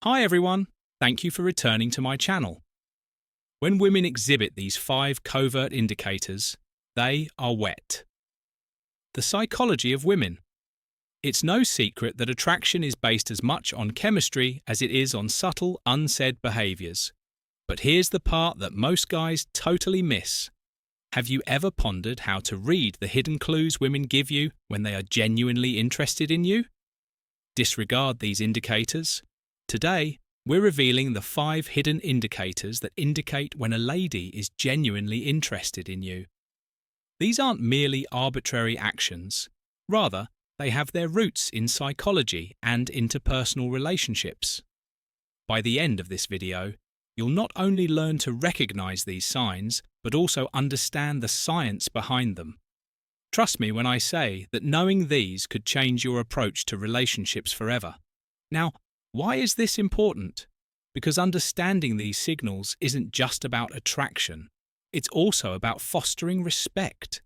Hi everyone, thank you for returning to my channel. When women exhibit these 5 covert indicators, they are wet. The psychology of women. It's no secret that attraction is based as much on chemistry as it is on subtle, unsaid behaviours. But here's the part that most guys totally miss. Have you ever pondered how to read the hidden clues women give you when they are genuinely interested in you? Disregard these indicators. Today, we're revealing the 5 hidden indicators that indicate when a lady is genuinely interested in you. These aren't merely arbitrary actions. Rather, they have their roots in psychology and interpersonal relationships. By the end of this video, you'll not only learn to recognize these signs, but also understand the science behind them. Trust me when I say that knowing these could change your approach to relationships forever. Now, why is this important? Because understanding these signals isn't just about attraction. It's also about fostering respect,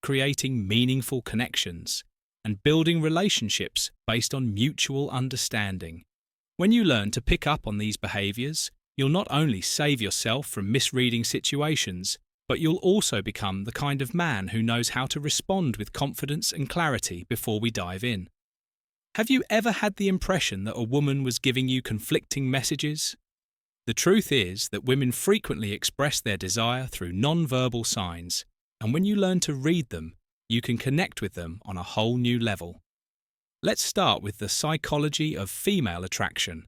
creating meaningful connections, and building relationships based on mutual understanding. When you learn to pick up on these behaviors, you'll not only save yourself from misreading situations, but you'll also become the kind of man who knows how to respond with confidence and clarity before we dive in. Have you ever had the impression that a woman was giving you conflicting messages? The truth is that women frequently express their desire through non-verbal signs, and when you learn to read them, you can connect with them on a whole new level. Let's start with the psychology of female attraction.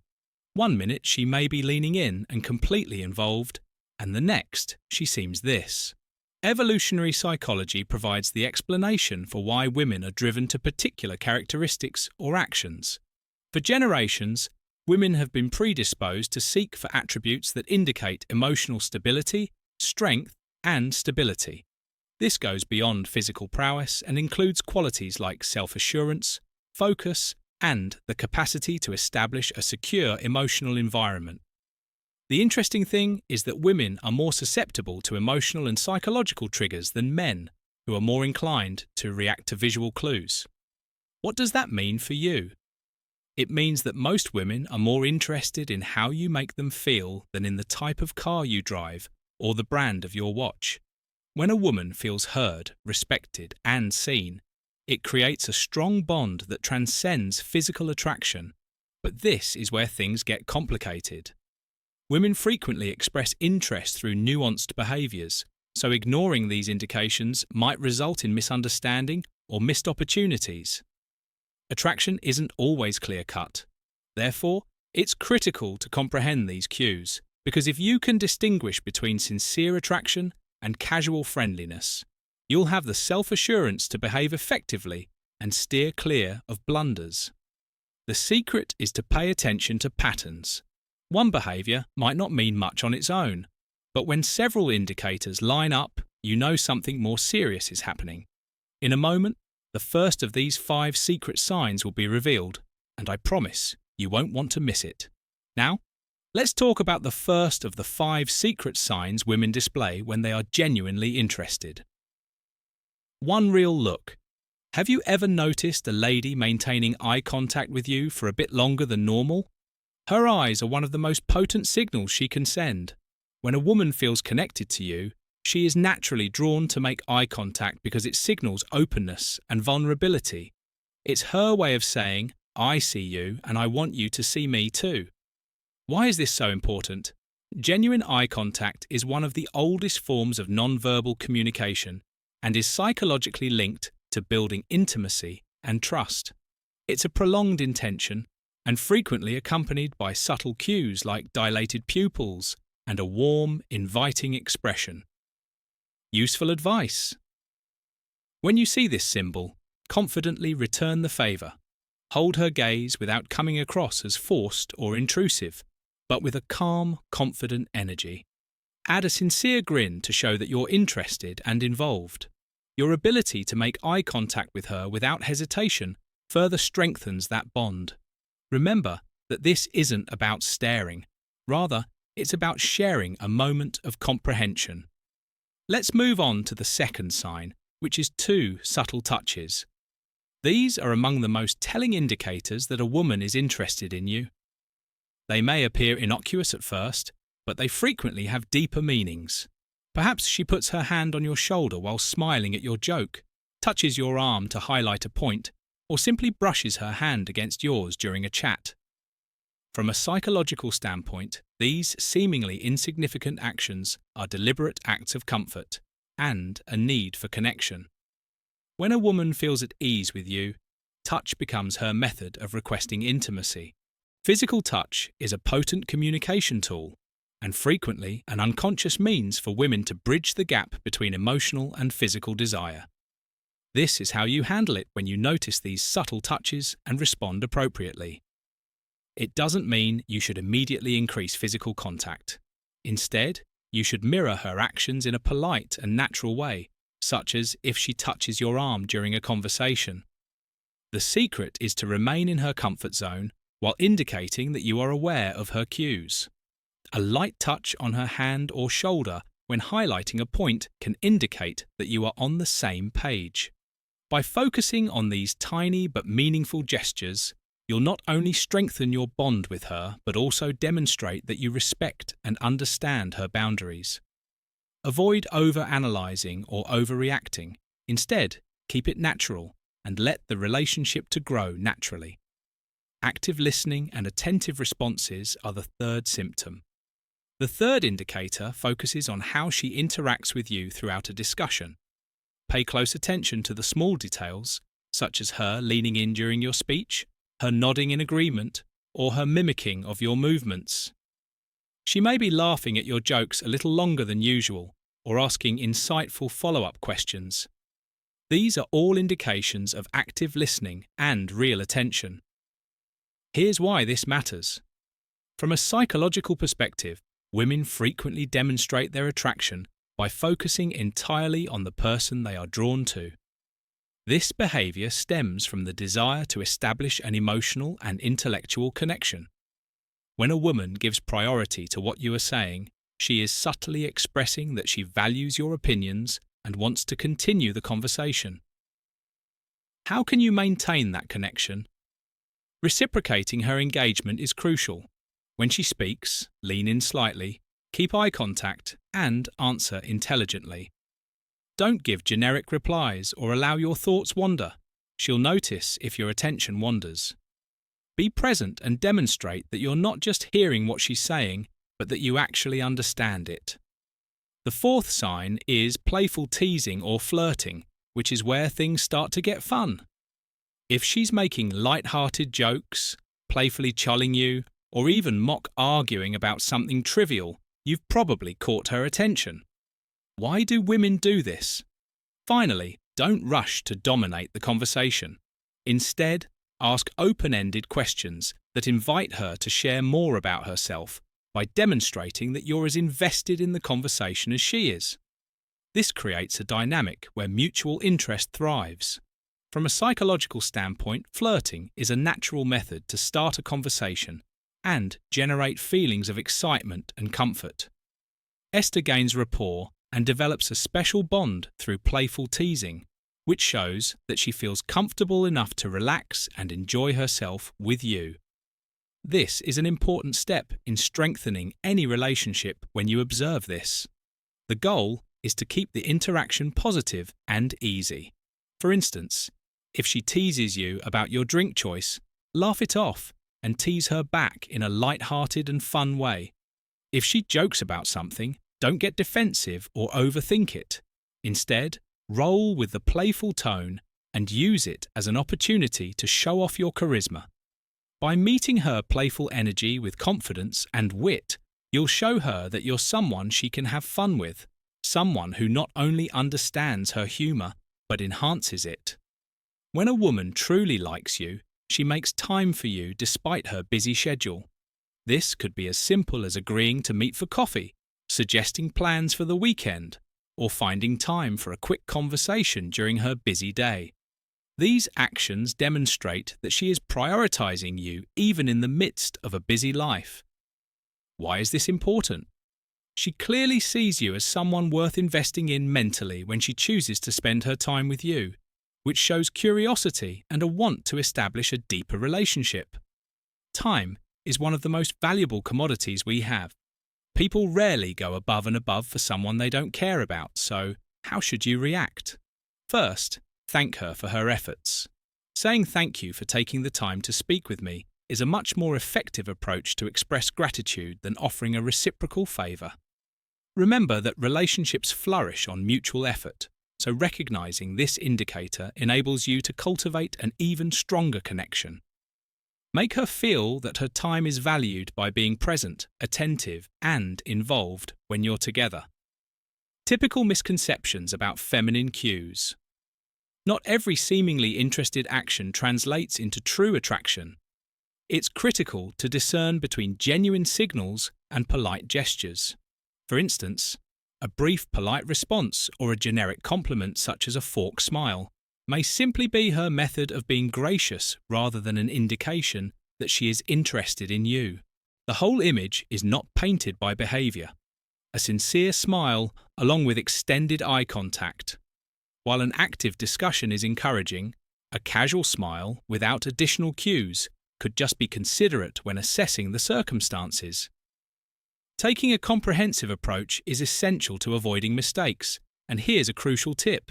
One minute she may be leaning in and completely involved, and the next she seems this. Evolutionary psychology provides the explanation for why women are driven to particular characteristics or actions. For generations, women have been predisposed to seek for attributes that indicate emotional stability, strength, and stability. This goes beyond physical prowess and includes qualities like self-assurance, focus, and the capacity to establish a secure emotional environment. The interesting thing is that women are more susceptible to emotional and psychological triggers than men, who are more inclined to react to visual clues. What does that mean for you? It means that most women are more interested in how you make them feel than in the type of car you drive or the brand of your watch. When a woman feels heard, respected, and seen, it creates a strong bond that transcends physical attraction. But this is where things get complicated. Women frequently express interest through nuanced behaviours, so ignoring these indications might result in misunderstanding or missed opportunities. Attraction isn't always clear-cut. Therefore, it's critical to comprehend these cues, because if you can distinguish between sincere attraction and casual friendliness, you'll have the self-assurance to behave effectively and steer clear of blunders. The secret is to pay attention to patterns. One behaviour might not mean much on its own, but when several indicators line up, you know something more serious is happening. In a moment, the first of these 5 secret signs will be revealed, and I promise you won't want to miss it. Now, let's talk about the first of the 5 secret signs women display when they are genuinely interested. One real look. Have you ever noticed a lady maintaining eye contact with you for a bit longer than normal? Her eyes are one of the most potent signals she can send. When a woman feels connected to you, she is naturally drawn to make eye contact because it signals openness and vulnerability. It's her way of saying, I see you and I want you to see me too. Why is this so important? Genuine eye contact is one of the oldest forms of non-verbal communication and is psychologically linked to building intimacy and trust. It's a prolonged intention, and frequently accompanied by subtle cues like dilated pupils and a warm, inviting expression. Useful advice. When you see this symbol, confidently return the favour. Hold her gaze without coming across as forced or intrusive, but with a calm, confident energy. Add a sincere grin to show that you're interested and involved. Your ability to make eye contact with her without hesitation further strengthens that bond. Remember that this isn't about staring. Rather, it's about sharing a moment of comprehension. Let's move on to the second sign, which is 2 subtle touches. These are among the most telling indicators that a woman is interested in you. They may appear innocuous at first, but they frequently have deeper meanings. Perhaps she puts her hand on your shoulder while smiling at your joke, touches your arm to highlight a point, or simply brushes her hand against yours during a chat. From a psychological standpoint, these seemingly insignificant actions are deliberate acts of comfort and a need for connection. When a woman feels at ease with you, touch becomes her method of requesting intimacy. Physical touch is a potent communication tool and frequently an unconscious means for women to bridge the gap between emotional and physical desire. This is how you handle it when you notice these subtle touches and respond appropriately. It doesn't mean you should immediately increase physical contact. Instead, you should mirror her actions in a polite and natural way, such as if she touches your arm during a conversation. The secret is to remain in her comfort zone while indicating that you are aware of her cues. A light touch on her hand or shoulder when highlighting a point can indicate that you are on the same page. By focusing on these tiny but meaningful gestures, you'll not only strengthen your bond with her, but also demonstrate that you respect and understand her boundaries. Avoid over-analyzing or overreacting. Instead, keep it natural and let the relationship to grow naturally. Active listening and attentive responses are the third symptom. The third indicator focuses on how she interacts with you throughout a discussion. Pay close attention to the small details, such as her leaning in during your speech, her nodding in agreement, or her mimicking of your movements. She may be laughing at your jokes a little longer than usual, or asking insightful follow-up questions. These are all indications of active listening and real attention. Here's why this matters. From a psychological perspective, women frequently demonstrate their attraction by focusing entirely on the person they are drawn to. This behavior stems from the desire to establish an emotional and intellectual connection. When a woman gives priority to what you are saying, she is subtly expressing that she values your opinions and wants to continue the conversation. How can you maintain that connection? Reciprocating her engagement is crucial. When she speaks, lean in slightly, keep eye contact, and answer intelligently. Don't give generic replies or allow your thoughts wander. She'll notice if your attention wanders. Be present and demonstrate that you're not just hearing what she's saying, but that you actually understand it. The fourth sign is playful teasing or flirting, which is where things start to get fun. If she's making light-hearted jokes, playfully cholling you, or even mock arguing about something trivial, you've probably caught her attention. Why do women do this? Finally, don't rush to dominate the conversation. Instead, ask open-ended questions that invite her to share more about herself by demonstrating that you're as invested in the conversation as she is. This creates a dynamic where mutual interest thrives. From a psychological standpoint, flirting is a natural method to start a conversation and generate feelings of excitement and comfort. Esther gains rapport and develops a special bond through playful teasing, which shows that she feels comfortable enough to relax and enjoy herself with you. This is an important step in strengthening any relationship when you observe this. The goal is to keep the interaction positive and easy. For instance, if she teases you about your drink choice, laugh it off and tease her back in a light-hearted and fun way. If she jokes about something, don't get defensive or overthink it. Instead, roll with the playful tone and use it as an opportunity to show off your charisma. By meeting her playful energy with confidence and wit, you'll show her that you're someone she can have fun with, someone who not only understands her humour, but enhances it. When a woman truly likes you, she makes time for you despite her busy schedule. This could be as simple as agreeing to meet for coffee, suggesting plans for the weekend, or finding time for a quick conversation during her busy day. These actions demonstrate that she is prioritizing you even in the midst of a busy life. Why is this important? She clearly sees you as someone worth investing in mentally when she chooses to spend her time with you, which shows curiosity and a want to establish a deeper relationship. Time is one of the most valuable commodities we have. People rarely go above and above for someone they don't care about, so how should you react? First, thank her for her efforts. Saying thank you for taking the time to speak with me is a much more effective approach to express gratitude than offering a reciprocal favour. Remember that relationships flourish on mutual effort, so recognizing this indicator enables you to cultivate an even stronger connection. Make her feel that her time is valued by being present, attentive, and involved when you're together. Typical misconceptions about feminine cues. Not every seemingly interested action translates into true attraction. It's critical to discern between genuine signals and polite gestures. For instance, a brief polite response or a generic compliment such as a fork smile may simply be her method of being gracious rather than an indication that she is interested in you. The whole image is not painted by behaviour. A sincere smile along with extended eye contact. While an active discussion is encouraging, a casual smile without additional cues could just be considerate when assessing the circumstances. Taking a comprehensive approach is essential to avoiding mistakes, and here's a crucial tip.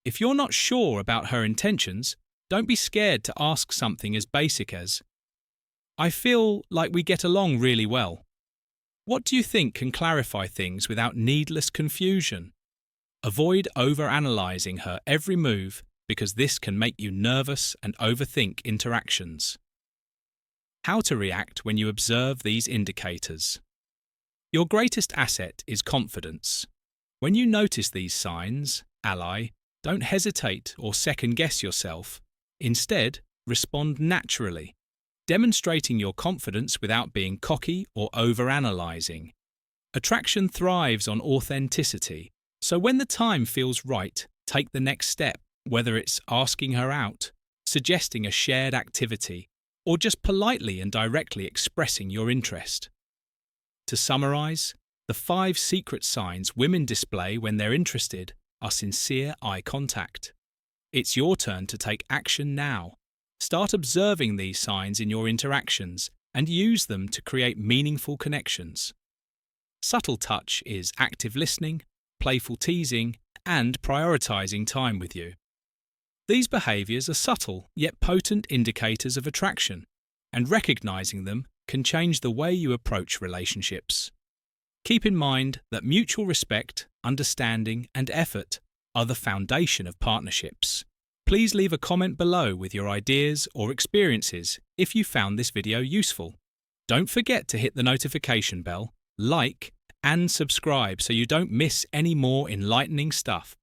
If you're not sure about her intentions, don't be scared to ask something as basic as, "I feel like we get along really well. What do you think can clarify things without needless confusion?" Avoid overanalyzing her every move because this can make you nervous and overthink interactions. How to react when you observe these indicators. Your greatest asset is confidence. When you notice these signs, ally, don't hesitate or second-guess yourself. Instead, respond naturally, demonstrating your confidence without being cocky or overanalyzing. Attraction thrives on authenticity, so when the time feels right, take the next step, whether it's asking her out, suggesting a shared activity, or just politely and directly expressing your interest. To summarize, the 5 secret signs women display when they're interested are sincere eye contact. It's your turn to take action now. Start observing these signs in your interactions and use them to create meaningful connections. Subtle touch is active listening, playful teasing, and prioritizing time with you. These behaviors are subtle yet potent indicators of attraction, and recognizing them can change the way you approach relationships. Keep in mind that mutual respect, understanding, and effort are the foundation of partnerships. Please leave a comment below with your ideas or experiences if you found this video useful. Don't forget to hit the notification bell, like, and subscribe so you don't miss any more enlightening stuff.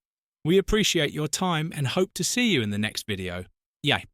We appreciate your time and hope to see you in the next video. Yay!